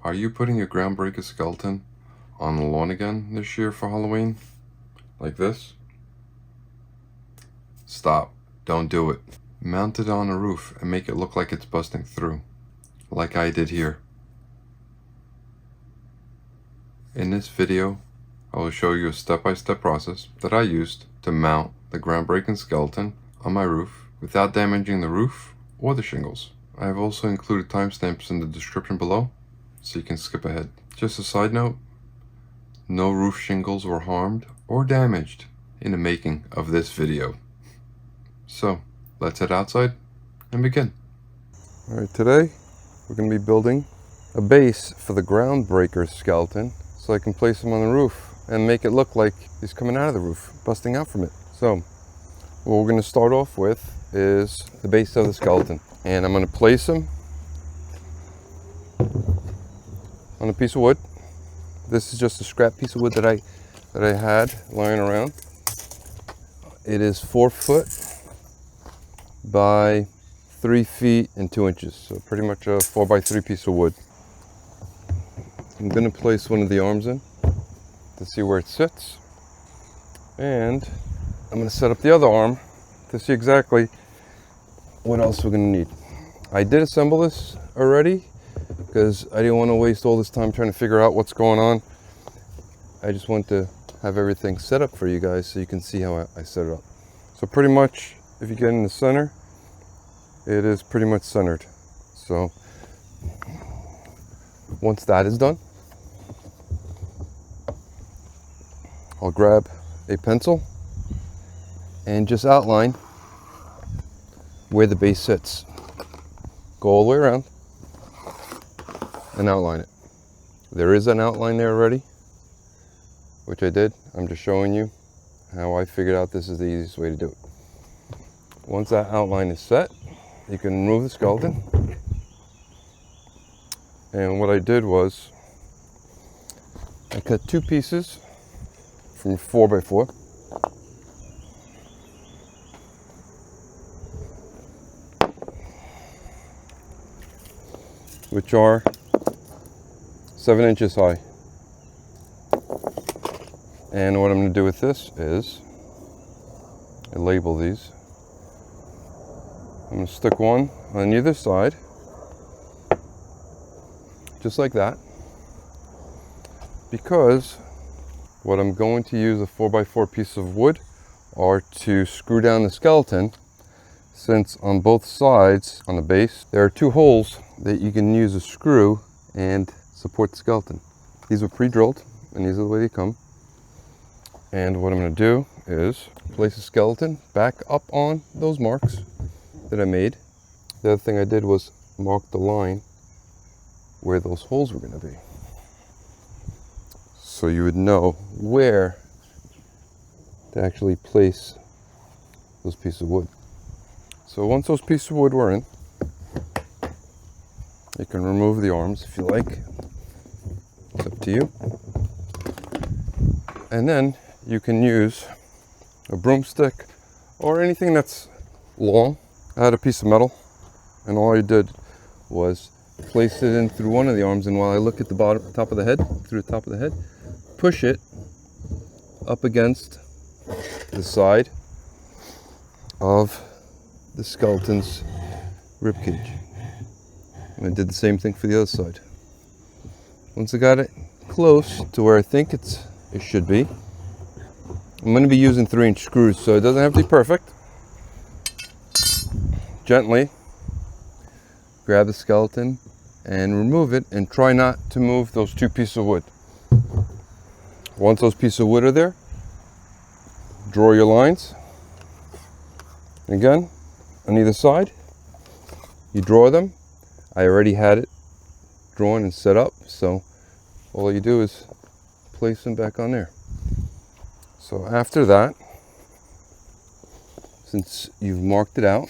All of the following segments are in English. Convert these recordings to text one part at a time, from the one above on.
Are you putting your groundbreaker skeleton on the lawn again this year for Halloween? Like this? Stop. Don't do it. Mount it on a roof and make it look like it's busting through, like I did here. In this video, I will show you a step-by-step process that I used to mount the groundbreaking skeleton on my roof without damaging the roof or the shingles. I have also included timestamps in the description below, so you can skip ahead. Just a side note, no roof shingles were harmed or damaged in the making of this video. So, let's head outside and begin. Alright, today we're going to be building a base for the groundbreaker skeleton so I can place him on the roof and make it look like he's coming out of the roof, busting out from it. So, what we're going to start off with is the base of the skeleton. And I'm going to place him on a piece of wood. This is just a scrap piece of wood that I had lying around. It is 4 foot by 3 feet and 2 inches. So pretty much a 4x3 piece of wood. I'm going to place one of the arms in to see where it sits. And I'm going to set up the other arm to see exactly what else we're going to need. I did assemble this already because I didn't want to waste all this time trying to figure out what's going on. I just want to have everything set up for you guys so you can see how I set it up. So pretty much, if you get in the center, it is pretty much centered. So once that is done, I'll grab a pencil and just outline where the base sits. Go all the way around and outline it. There is an outline there already, which I did. I'm just showing you how I figured out this is the easiest way to do it. Once that outline is set, you can remove the skeleton. And what I did was I cut 2 pieces from 4x4. Which are 7 inches high. And what I'm going to do with this is I label these. I'm going to stick one on either side, just like that, because what I'm going to use a 4x4 piece of wood are to screw down the skeleton, since on both sides on the base there are 2 holes that you can use a screw and support the skeleton. These are pre-drilled and these are the way they come. And what I'm going to do is place the skeleton back up on those marks that I made. The other thing I did was mark the line where those holes were going to be, so you would know where to actually place those pieces of wood. So once those pieces of wood were in, you can remove the arms if you like. It's up to you. And then you can use a broomstick or anything that's long. I had a piece of metal, and all I did was place it in through one of the arms, and while I look at the top of the head, through the top of the head, push it up against the side of the skeleton's ribcage. And I did the same thing for the other side. Once I got it close to where I think it should be, I'm going to be using 3-inch screws, so it doesn't have to be perfect. Gently grab the skeleton and remove it, and try not to move those 2 pieces of wood. Once those pieces of wood are there, draw your lines. Again, on either side, you draw them. I already had it drawn and set up, so all you do is place them back on there. So after that, since you've marked it out,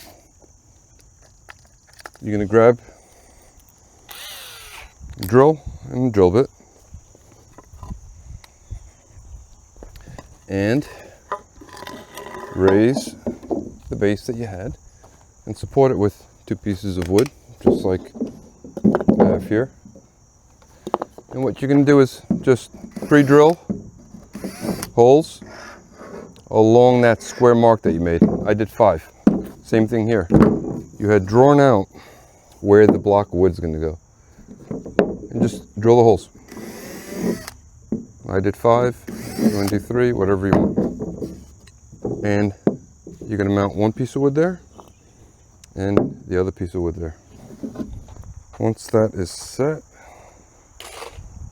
you're going to grab a drill and a drill bit and raise the base that you had and support it with 2 pieces of wood, just like I have here. And what you're going to do is just pre-drill holes along that square mark that you made. I did 5. Same thing here. You had drawn out where the block of wood is going to go. And just drill the holes. I did 5. You want to do 3, whatever you want. And you're going to mount one piece of wood there and the other piece of wood there. Once that is set,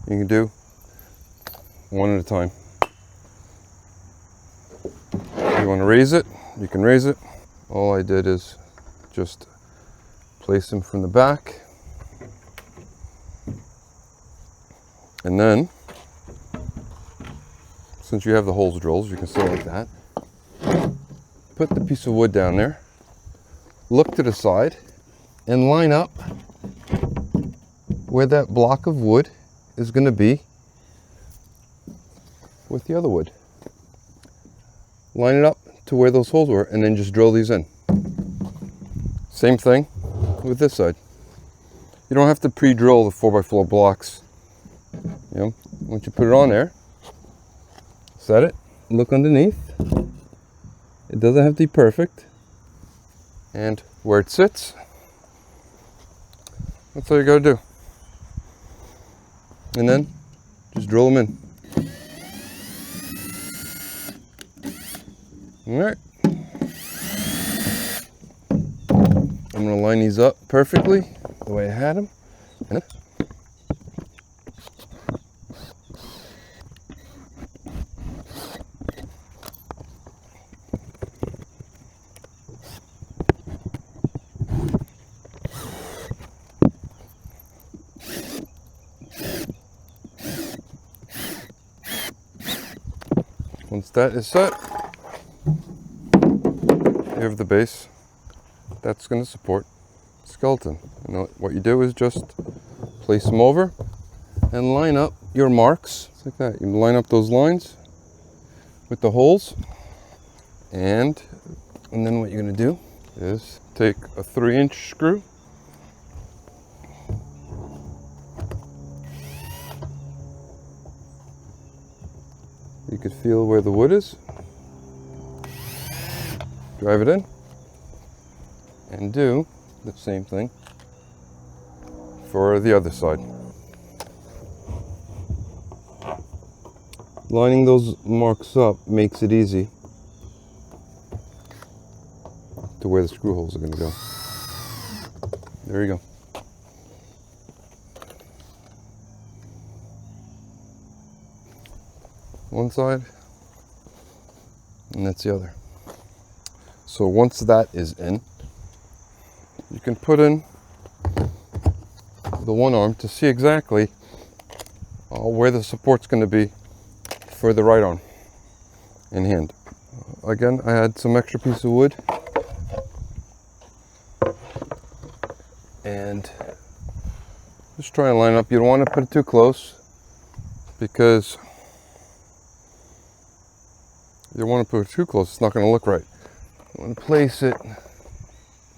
you can do one at a time. If you want to raise it, you can raise it. All I did is just place them from the back. And then, since you have the holes drilled, you can sit like that. Put the piece of wood down there, look to the side, and line up where that block of wood is going to be with the other wood. Line it up to where those holes were, and then just drill these in. Same thing with this side. You don't have to pre-drill the 4x4 blocks. You know, once you put it on there, set it, look underneath. It doesn't have to be perfect. And where it sits, that's all you gotta do. And then just drill them in. All right. I'm gonna line these up perfectly the way I had them. Once that is set, you have the base that's going to support the skeleton. And what you do is just place them over and line up your marks like that. You line up those lines with the holes, and then what you're going to do is take a 3-inch screw, you could feel where the wood is, drive it in, and do the same thing for the other side. Lining those marks up makes it easy to where the screw holes are going to go. There you go. One side, and that's the other. So once that is in, you can put in the one arm to see exactly where the support's going to be for the right arm and hand. Again, I had some extra piece of wood, and just try and line up. You don't want to put it too close, because you don't want to put it too close, it's not going to look right. You want to place it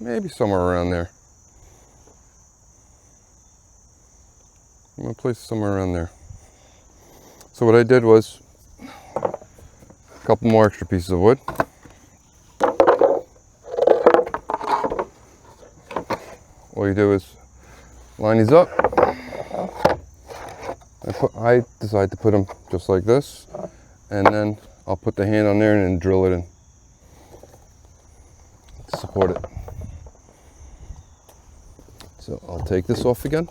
maybe somewhere around there. I'm going to place it somewhere around there. So what I did was a couple more extra pieces of wood. All you do is line these up. I decided to put them just like this, and then I'll put the hand on there and then drill it in to support it. So I'll take this off again.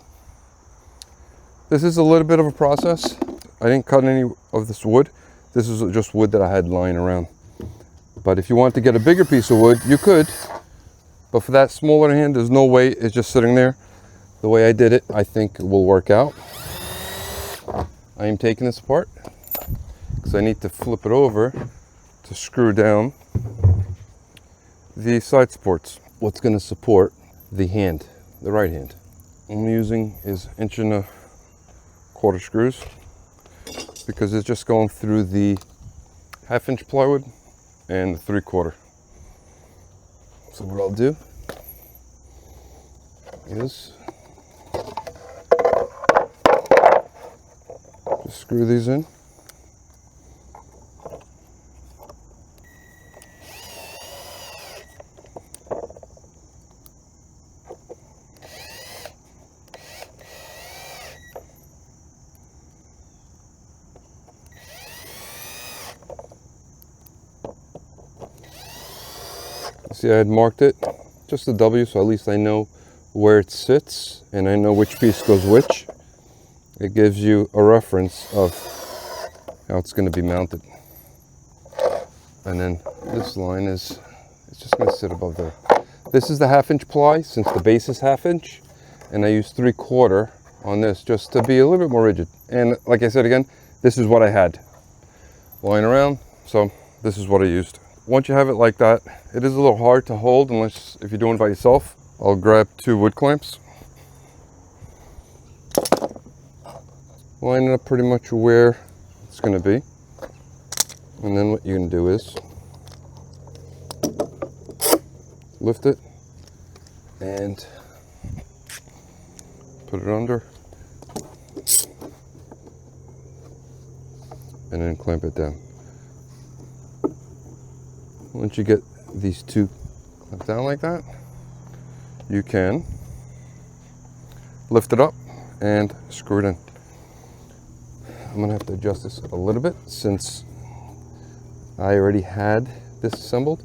This is a little bit of a process. I didn't cut any of this wood. This is just wood that I had lying around. But if you want to get a bigger piece of wood, you could. But for that smaller hand, there's no way it's just sitting there. The way I did it, I think it will work out. I am taking this apart because I need to flip it over to screw down the side supports. What's going to support the hand, the right hand. What I'm using is 1.25 inch screws, because it's just going through the 1/2 inch plywood and the 3/4. So what I'll do is screw these in. See, I had marked it, just a W, so at least I know where it sits and I know which piece goes which. It gives you a reference of how it's going to be mounted. And then this line is, it's just going to sit above there. This is the 1/2 inch ply, since the base is 1/2 inch, and I use 3/4 on this just to be a little bit more rigid. And like I said again, this is what I had lying around, so this is what I used. Once you have it like that, it is a little hard to hold unless if you're doing it by yourself. I'll grab 2 wood clamps, line it up pretty much where it's going to be, and then what you're going to do is lift it and put it under, and then clamp it down. Once you get these 2 clamped down like that, you can lift it up and screw it in. I'm gonna have to adjust this a little bit since I already had this assembled.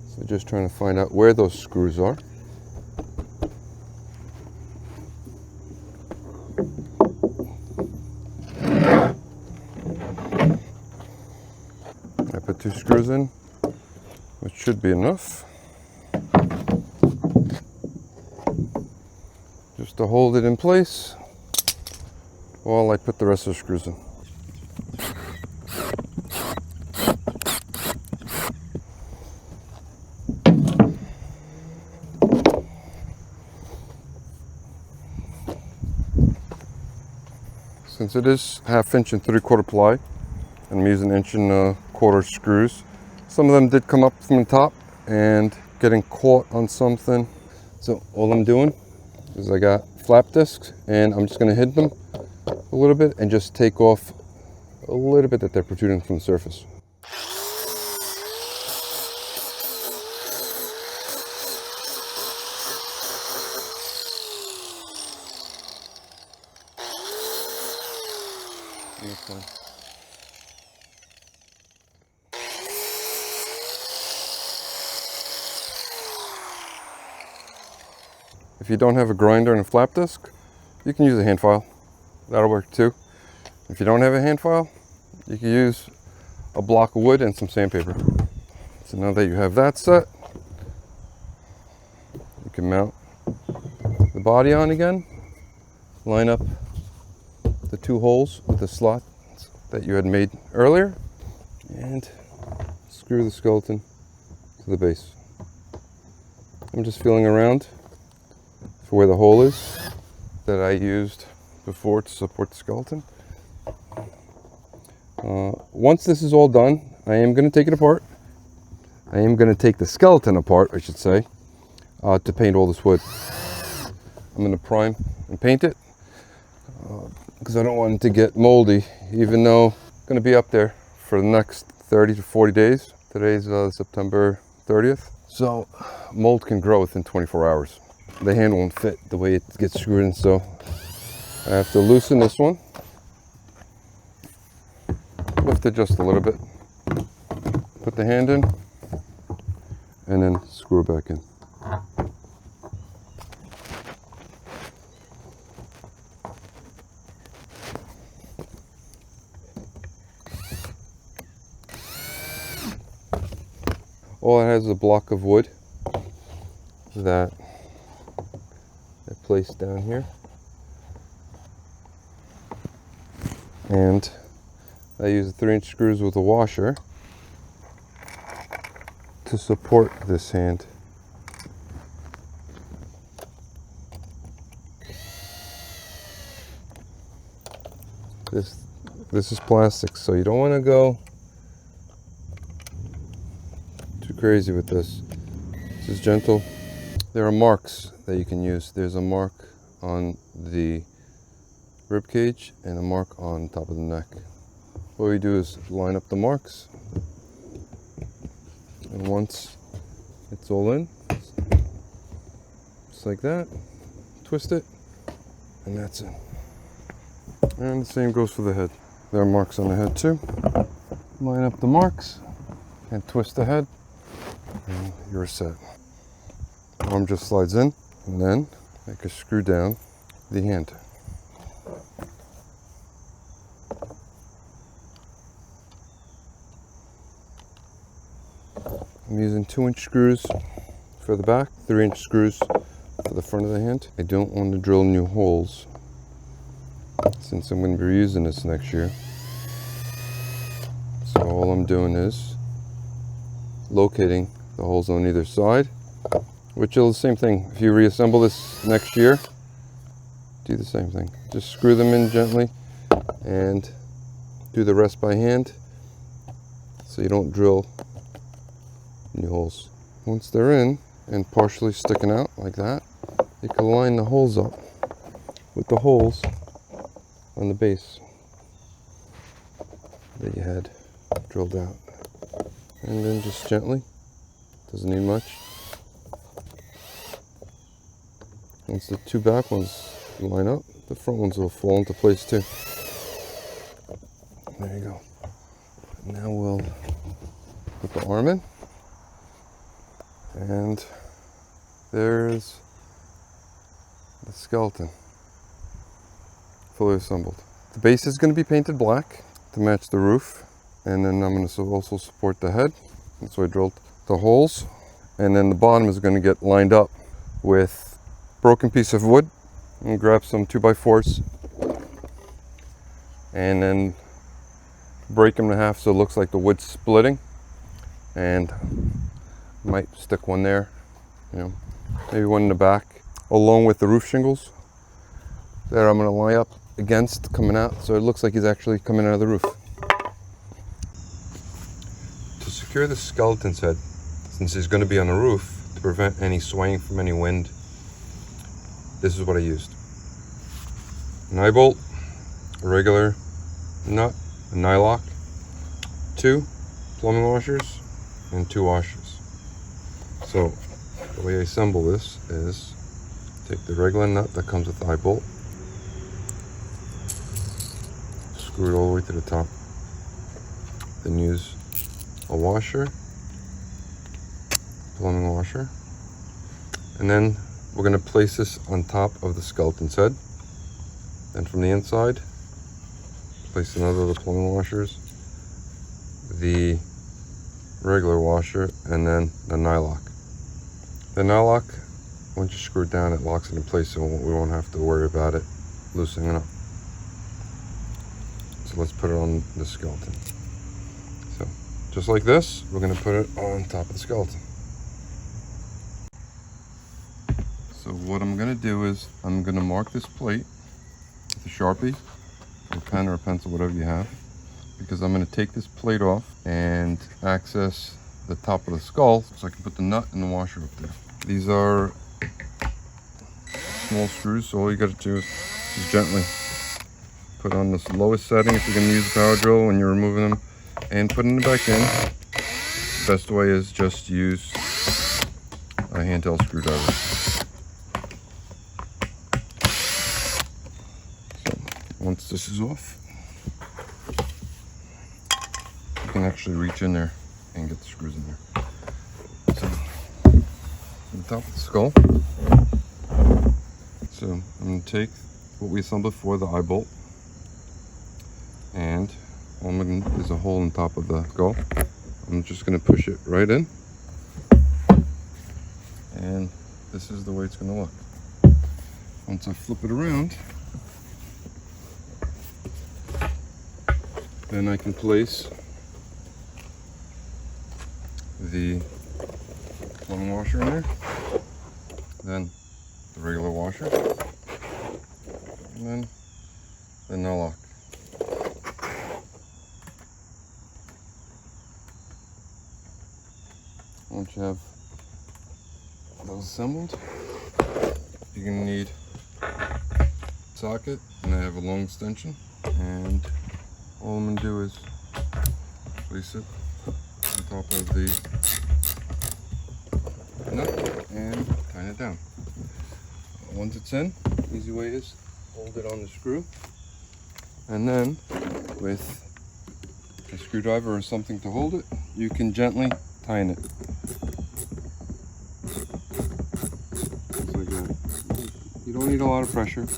So just trying to find out where those screws are. I put 2 screws in, which should be enough. Just to hold it in place while I put the rest of the screws in. Since it is 1/2 inch and 3/4 ply, and I'm using 1 1/4 screws, some of them did come up from the top and getting caught on something. So all I'm doing is I got flap discs and I'm just going to hit them a little bit and just take off a little bit that they're protruding from the surface. If you don't have a grinder and a flap disc, you can use a hand file. That'll work too. If you don't have a hand file, you can use a block of wood and some sandpaper. So now that you have that set, you can mount the body on again, line up the 2 holes with the slots that you had made earlier, and screw the skeleton to the base. I'm just feeling around for where the hole is that I used before to support the skeleton. Once this is all done, I am going to take it apart. I am going to take the skeleton apart, I should say, to paint all this wood. I'm going to prime and paint it because I don't want it to get moldy, even though it's going to be up there for the next 30 to 40 days. Today's September 30th. So mold can grow within 24 hours. The hand won't fit the way it gets screwed in, so I have to loosen this one, lift it just a little bit, put the hand in, and then screw it back in. All it has is a block of wood that I placed down here, and I use 3-inch screws with a washer to support this hand. This is plastic, so you don't want to go too crazy with this. This is gentle. There are marks that you can use. There's a mark on the rib cage and a mark on top of the neck. What we do is line up the marks, and once it's all in, just like that, twist it, and that's it. And the same goes for the head. There are marks on the head too. Line up the marks and twist the head, and you're set. Arm just slides in, and then I can screw down the hand. I'm using 2-inch screws for the back, 3-inch screws for the front of the hand. I don't want to drill new holes since I'm going to be reusing this next year. So all I'm doing is locating the holes on either side, which is the same thing. If you reassemble this next year, do the same thing. Just screw them in gently and do the rest by hand so you don't drill new holes. Once they're in and partially sticking out like that, you can line the holes up with the holes on the base that you had drilled out. And then just gently, doesn't need much. Once the two back ones line up, the front ones will fall into place too. There you go. Now we'll put the arm in. And there's the skeleton, fully assembled. The base is going to be painted black to match the roof, and then I'm going to also support the head. And so I drilled the holes, and then the bottom is going to get lined up with broken piece of wood, and grab some 2x4s, and then break them in half so it looks like the wood's splitting, and might stick one there, you know, maybe one in the back, along with the roof shingles that I'm going to line up against coming out so it looks like he's actually coming out of the roof. To secure the skeleton's head, since he's going to be on the roof, to prevent any swaying from any wind, this is what I used. An eyebolt, a regular nut, a nyloc, 2 plumbing washers, and 2 washers. So the way I assemble this is take the regular nut that comes with the eyebolt, screw it all the way to the top, then use a washer, plumbing washer, and then we're going to place this on top of the skeleton's head. Then from the inside, place another of the plumbing washers, the regular washer, and then the nyloc. The nyloc, once you screw it down, it locks it in place, so we won't have to worry about it loosening up. So let's put it on the skeleton. So just like this, we're going to put it on top of the skeleton. So what I'm going to do is I'm going to mark this plate with a Sharpie, or pen or a pencil, whatever you have, because I'm going to take this plate off and access the top of the skull so I can put the nut and the washer up there. These are small screws, so all you got to do is gently put on this lowest setting if you're going to use a power drill when you're removing them, and putting them back in. The best way is just use a handheld screwdriver. So once this is off, you can actually reach in there and get the screws in there. So, on the top of the skull. So I'm going to take what we assembled before, the eyebolt, and there's a hole on top of the skull. I'm just going to push it right in, and this is the way it's going to look. Once I flip it around, then I can place the plumbing washer in there, then the regular washer, and then the nyloc. Once you have those assembled, you're going to need a socket and I have a long extension, and all I'm going to do is place it on top of the nut and tighten it down. Once it's in, the easy way is hold it on the screw, and then with a screwdriver or something to hold it, you can gently tighten it. Just like that. You don't need a lot of pressure.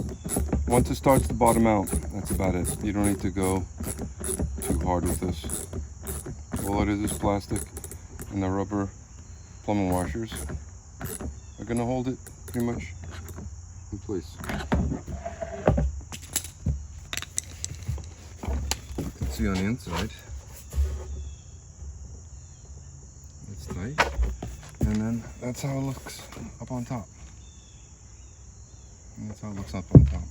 Once it starts to bottom out, that's about it. You don't need to go too hard with this. All it is plastic, and the rubber plumbing washers are going to hold it pretty much in place. You can see on the inside, it's tight, and then that's how it looks up on top. And that's how it looks up on top.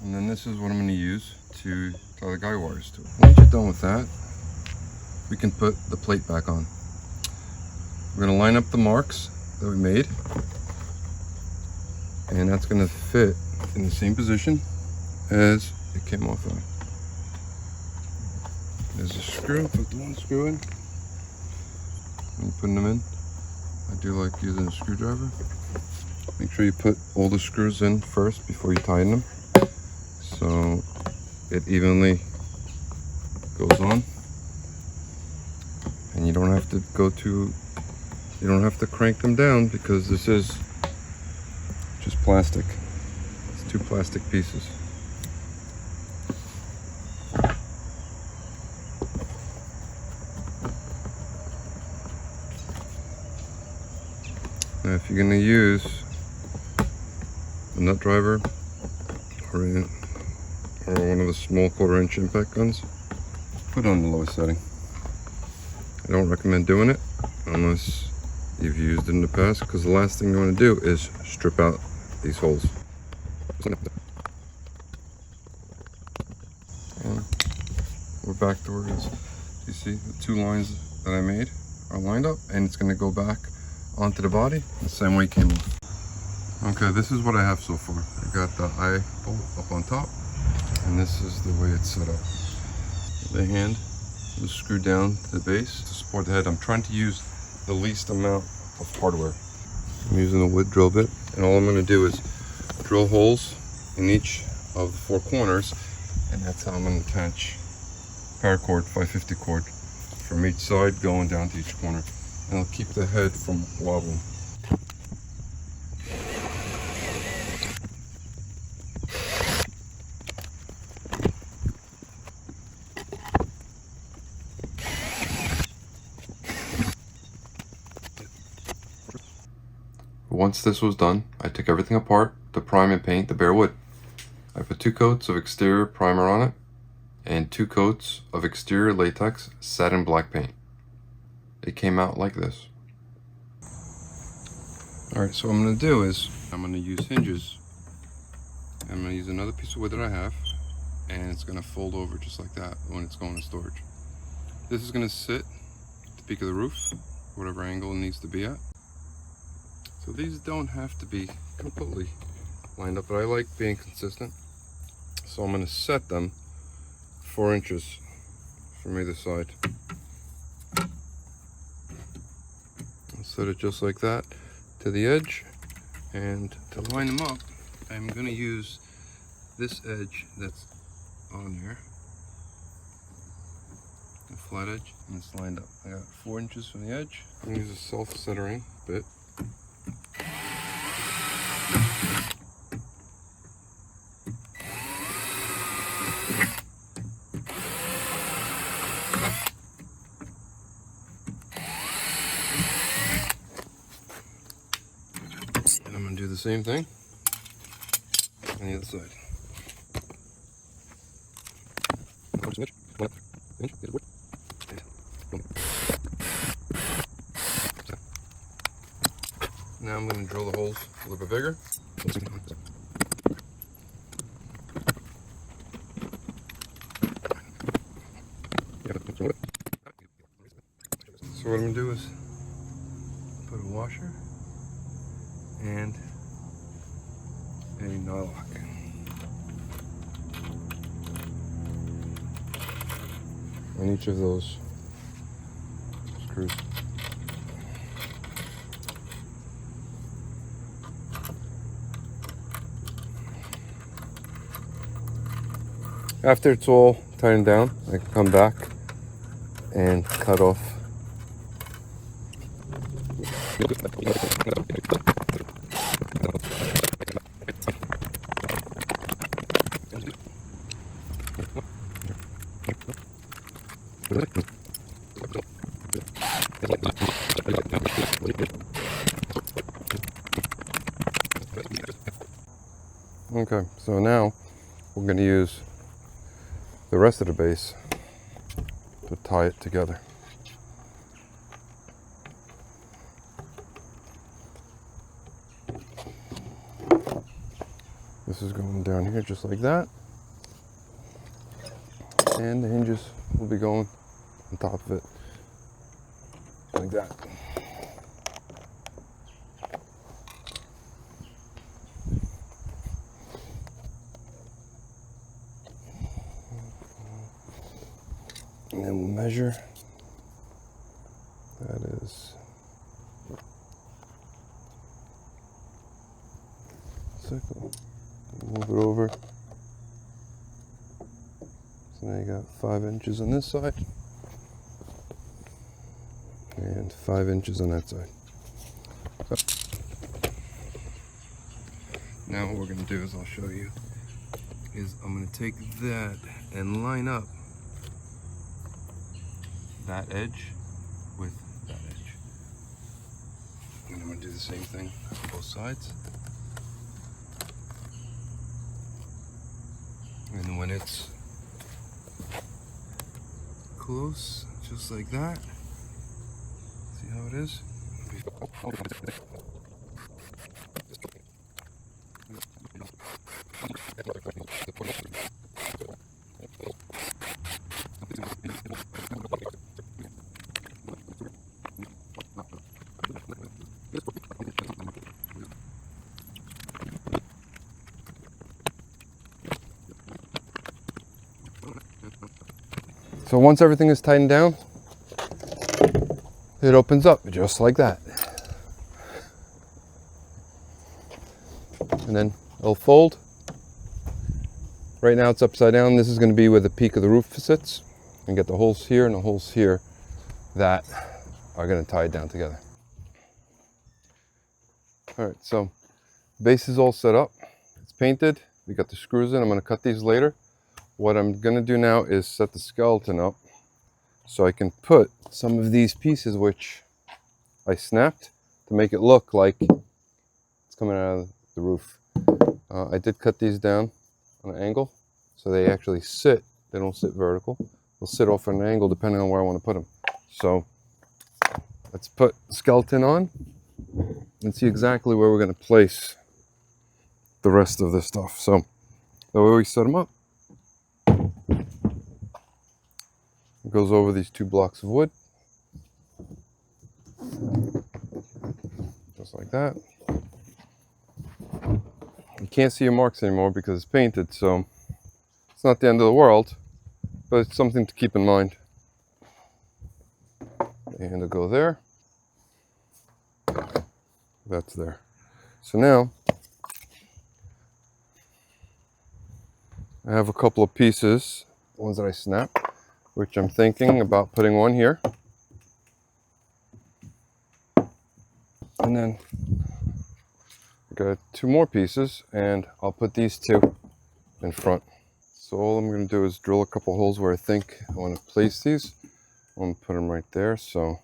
And then this is what I'm going to use to tie the guy wires to it. Once you're done with that, we can put the plate back on. We're going to line up the marks that we made, and that's going to fit in the same position as it came off of. There's a screw, put the one screw in. When you're putting them in, I do like using a screwdriver. Make sure you put all the screws in first before you tighten them, so it evenly goes on, and you don't have to you don't have to crank them down, because this is just plastic. It's 2 plastic pieces. Now if you're going to use a nut driver or one of the small 1/4 inch impact guns, put it on the lowest setting. I don't recommend doing it unless you've used it in the past, because the last thing you want to do is strip out these holes. And we're back to where it is. You see the 2 lines that I made are lined up, and it's going to go back onto the body the same way it came off. Okay, this is what I have so far. I got the eyebolt up on top, and this is the way it's set up. The hand is screwed down to the base to support the head. I'm trying to use the least amount of hardware. I'm using a wood drill bit, and all I'm going to do is drill holes in each of the 4 corners, and that's how I'm going to attach paracord, 550 cord, from each side going down to each corner, and it'll keep the head from wobbling. Once this was done, I took everything apart to prime and paint the bare wood. I put 2 coats of exterior primer on it and 2 coats of exterior latex satin black paint. It came out like this. Alright, so what I'm going to do is I'm going to use hinges. I'm going to use another piece of wood that I have, and it's going to fold over just like that when it's going to storage. This is going to sit at the peak of the roof, whatever angle it needs to be at. So these don't have to be completely lined up, but I like being consistent. So I'm going to set them 4 inches from either side. I'll set it just like that to the edge, and to line them up, I'm going to use this edge that's on there, a flat edge, and it's lined up. I got 4 inches from the edge. I'm going to use a self-centering bit. And I'm going to do the same thing on the other side. Now I'm going to drill the holes a little bit bigger. So what I'm going to do is put a washer and a nyloc. On each of those screws. After it's all tightened down, I can come back and cut off. Okay, so now we're going to use the rest of the base to tie it together. This is going down here just like that, and the hinges will be going on top of it like that. And then we'll measure. That is circle. Move it over. So now you got 5 inches on this side and 5 inches on that side. So now what we're going to do is I'll show you is I'm going to take that and line up that edge with that edge. And I'm going to do the same thing on both sides. And when it's close, just like that, see how it is? So once everything is tightened down, it opens up just like that. And then it'll fold. Right now it's upside down. This is going to be where the peak of the roof sits. And get the holes here and the holes here that are going to tie it down together. All right, so base is all set up. It's painted. We got the screws in. I'm going to cut these later. What I'm going to do now is set the skeleton up so I can put some of these pieces which I snapped to make it look like it's coming out of the roof. I did cut these down on an angle so they actually sit. They don't sit vertical. They'll sit off at an angle depending on where I want to put them. So let's put the skeleton on and see exactly where we're going to place the rest of this stuff. So the way we set them up, it goes over these 2 blocks of wood, just like that. You can't see your marks anymore because it's painted, so it's not the end of the world, but it's something to keep in mind. And it'll go there. That's there. So now I have a couple of pieces, ones that I snapped, which I'm thinking about putting one here. And then I got 2 more pieces, and I'll put these 2 in front. So all I'm going to do is drill a couple holes where I think I want to place these. I'm going to put them right there. So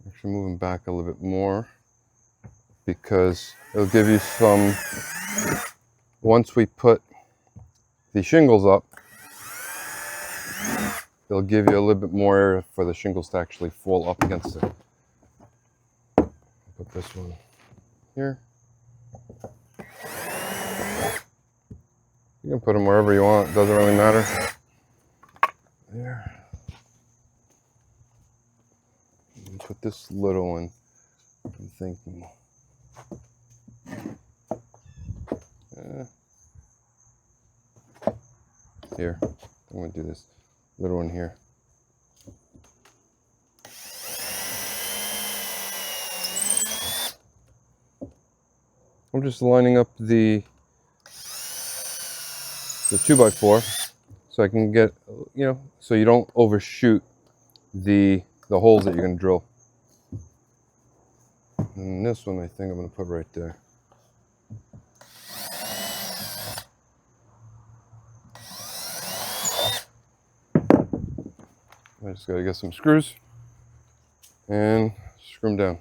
actually move them back a little bit more because it'll give you some, once we put the shingles up, it'll give you a little bit more area for the shingles to actually fall up against it. Put this one here. You can put them wherever you want, it doesn't really matter. There. And put this little one, I'm thinking, here. I'm going to do this little one here. I'm just lining up the 2x4 so I can get, so you don't overshoot the holes that you're going to drill. And this one I think I'm going to put right there. I just got to get some screws and screw them down.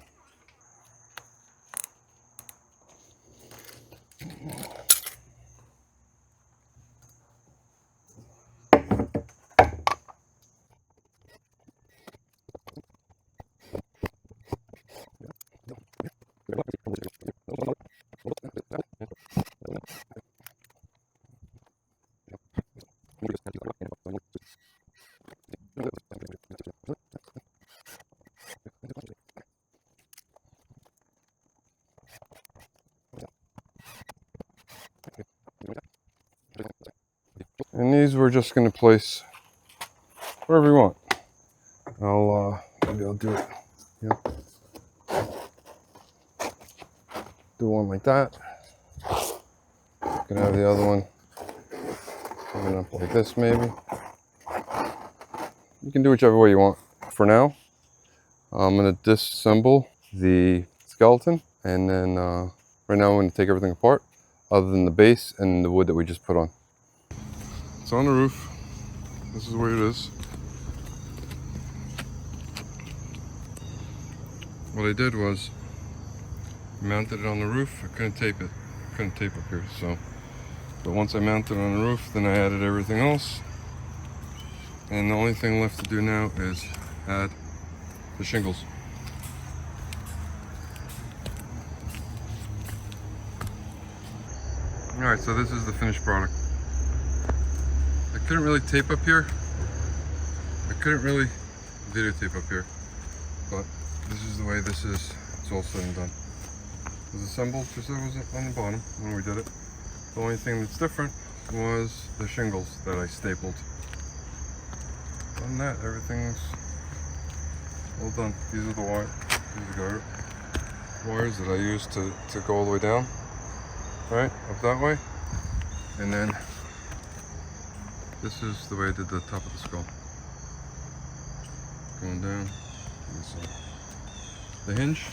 And these we're just going to place wherever you want. Maybe I'll do it. Do one like that. Can have the other one coming up like this, maybe. You can do whichever way you want. For now, I'm going to disassemble the skeleton, and then right now I'm going to take everything apart, other than the base and the wood that we just put on. It's on the roof. This is where it is. What I did was mounted it on the roof. I couldn't tape it. Couldn't tape up here, so. But once I mounted it on the roof, then I added everything else. And the only thing left to do now is add the shingles. Alright, so this is the finished product. I couldn't really tape up here. I couldn't really videotape up here. But this is the way this is. It's all said and done. It was assembled just as it was on the bottom when we did it. The only thing that's different was the shingles that I stapled. Other than that, everything's all done. These are the wires that I used to go all the way down, right, up that way. And then this is the way I did the top of the skull. Going down. The hinge.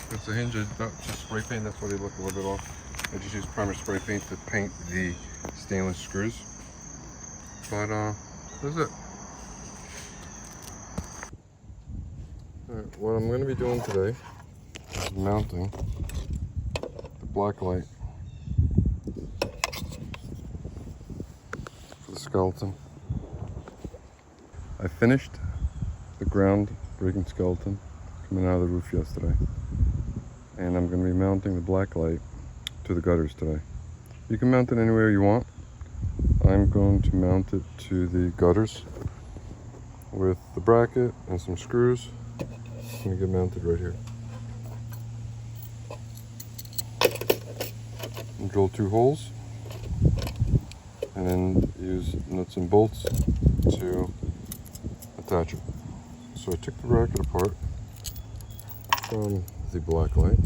That's the hinge. I not just spray paint. That's why they look a little bit off. I just use primer spray paint to paint the stainless screws. But that's it. Alright, what I'm going to be doing today is mounting the Blacklight for the skeleton. I finished the ground breaking skeleton coming out of the roof yesterday, and I'm going to be mounting the Blacklight to the gutters today. You can mount it anywhere you want. I'm going to mount it to the gutters with the bracket and some screws. It's going to get mounted right here. And drill 2 holes and then use nuts and bolts to attach it. So I took the bracket apart from the Blacklight,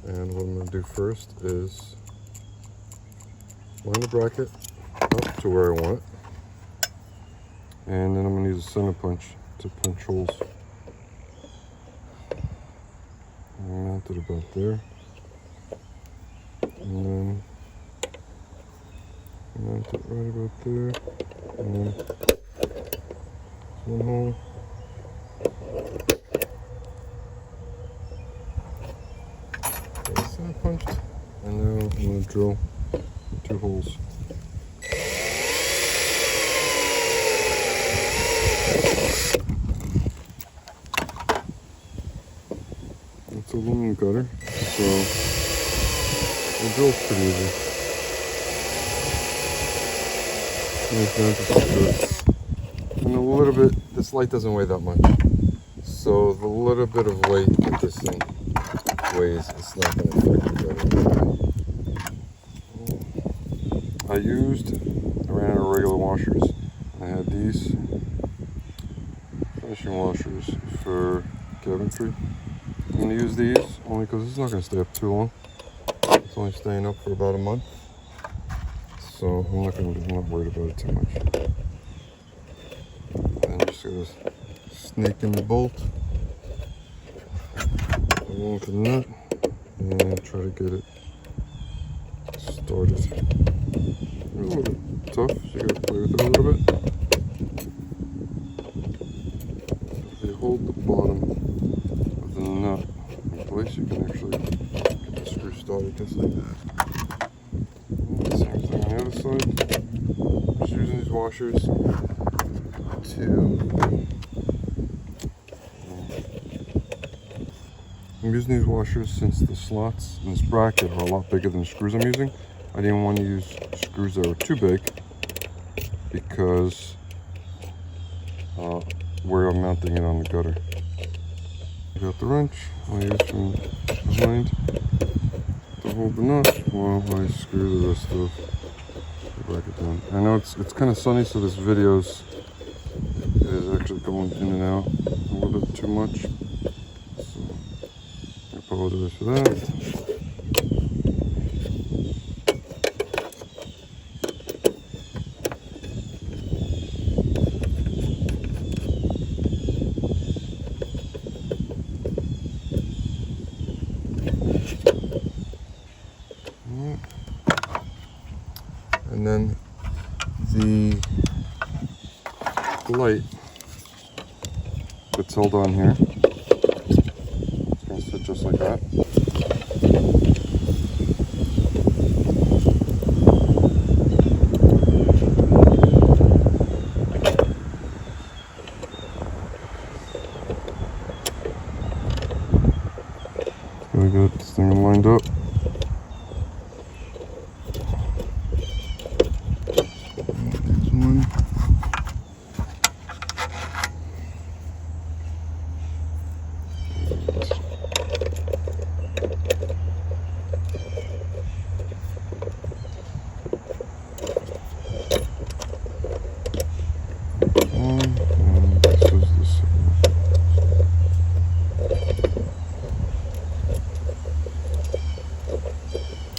and what I'm going to do first is line the bracket up to where I want it, and then I'm going to use a center punch to punch holes. Mount it about there, and then mount it right about there, and then one hole. Center punched, and now I'm going to drill 2 holes. It's a aluminum cutter, so the drill's pretty easy. And a little bit, this light doesn't weigh that much, so the little bit of weight that this thing weighs, it's not going to affect the gutter. I I ran out of regular washers. I had these finishing washers for cabinetry. I'm going to use these only because it's not going to stay up too long. It's only staying up for about a month. So I'm not worried about it too much. And just got to snake in the bolt along the nut and try to get it started. It's a little bit tough, so you got to play with it a little bit. If you hold the bottom of the nut in place, you can actually get the screw started just like that. And same thing on the other side. Just using these washers I'm using these washers since the slots in this bracket are a lot bigger than the screws I'm using. I didn't want to use screws that were too big because where I'm mounting it on the gutter. I got the wrench I use from behind to hold the nut while I screw the rest of the bracket down. I know it's kind of sunny, so this video is actually going in and out a little bit too much. So I apologize for that. And then the light that's held on here, it's going to sit just like that. We got this thing lined up.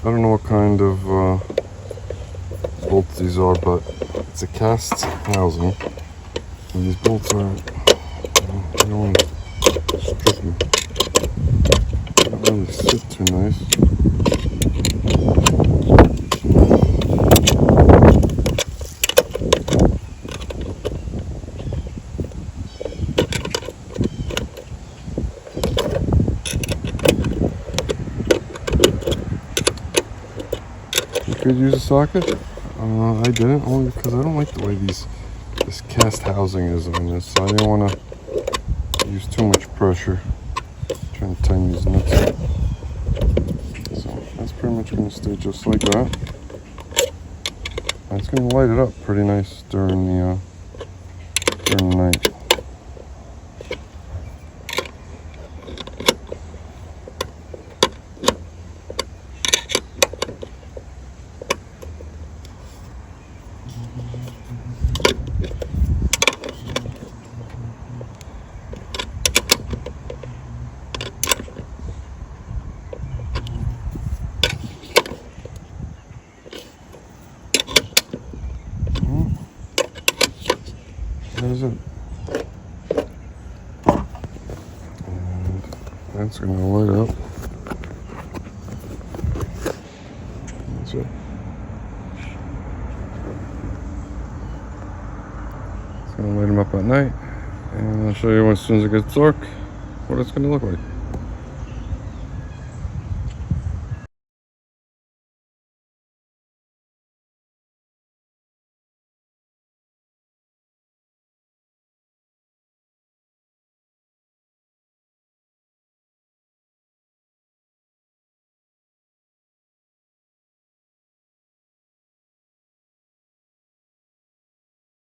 I don't know what kind of bolts these are, but it's a cast housing, and these bolts are, they don't strip them. They don't really sit too nice. Could use a socket. I didn't, only because I don't like the way this cast housing is on this. So I didn't want to use too much pressure trying to tighten these nuts up. So that's pretty much going to stay just like that. And it's going to light it up pretty nice during the night. That is it. And that's going to light up. That's it. It's going to light them up at night. And I'll show you as soon as it gets dark what it's going to look like.